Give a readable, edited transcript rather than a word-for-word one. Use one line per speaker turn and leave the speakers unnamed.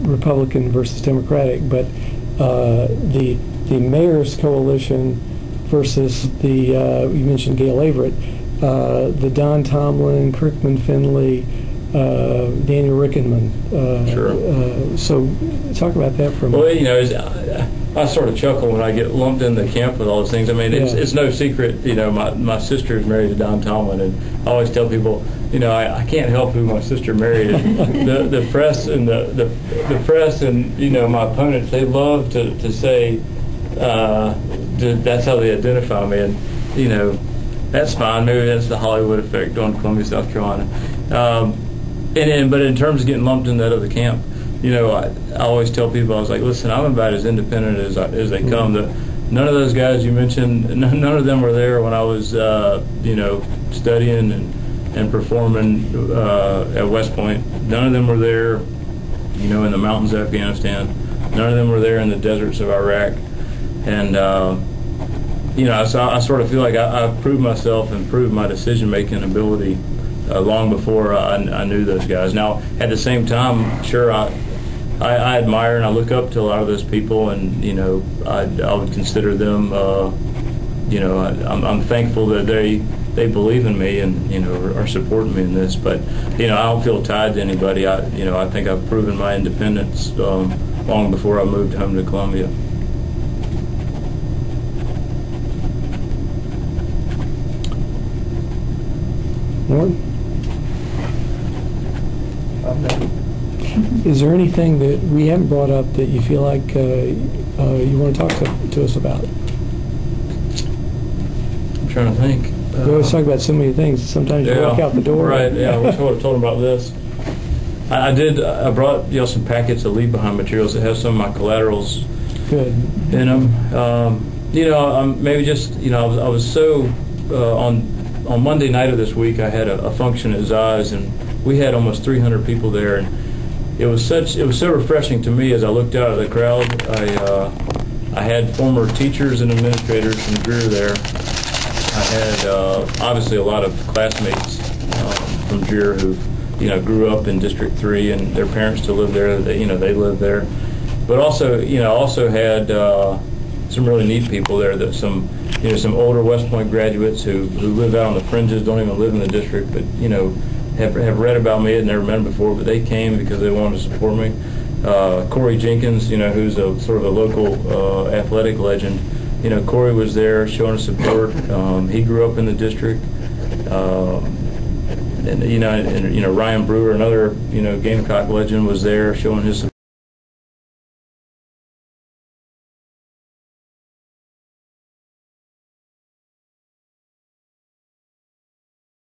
Republican versus Democratic, but the mayor's coalition versus the you mentioned Gail Everett, the Don Tomlin, Crickman Finley, Daniel Rickenman.
Sure.
So talk about that for a minute.
Well, you know, I sort of chuckle when I get lumped in the camp with all those things. I mean, it's no secret, you know, my sister is married to Don Tomlin, and I always tell people, you know, I can't help who my sister married. the press and the press and, you know, my opponents, they love to say that's how they identify me, and, you know, that's fine. Maybe that's the Hollywood effect on Columbia, South Carolina. But in terms of getting lumped in that other camp, you know, I always tell people, I was like, listen, I'm about as independent as they come. None of those guys you mentioned, none of them were there when I was, you know, studying and performing at West Point. None of them were there, you know, in the mountains of Afghanistan. None of them were there in the deserts of Iraq. And, you know, so I sort of feel like I've proved myself and proved my decision-making ability long before I knew those guys. Now, at the same time, sure, I admire and I look up to a lot of those people, and, you know, I would consider them, you know, I'm thankful that they believe in me and, you know, are supporting me in this. But, you know, I don't feel tied to anybody. You know, I think I've proven my independence long before I moved home to Columbia.
Norton? Is there anything that we haven't brought up that you feel like you want to talk to us about?
I'm trying to think.
We always talk about so many things. Sometimes you walk out the door.
Right, yeah, I wish I would have told them about this. I brought y'all some packets of leave-behind materials that have some of my collaterals
Good.
in them. You know, maybe just, you know, I was so, on Monday night of this week, I had a function at Zai's, and we had almost 300 people there, and it was so refreshing to me as I looked out at the crowd. I had former teachers and administrators from Greer there. I had obviously a lot of classmates from Greer who, you know, grew up in District 3 and their parents still live there. They live there. But also, you know, had some really neat people there. That some older West Point graduates who live out on the fringes, don't even live in the district, but, you know, have read about me, had never met him before, but they came because they wanted to support me. Corey Jenkins, you know, who's a sort of a local athletic legend. You know, Corey was there showing us support. He grew up in the district. And Ryan Brewer, another, you know, Gamecock legend, was there showing his support.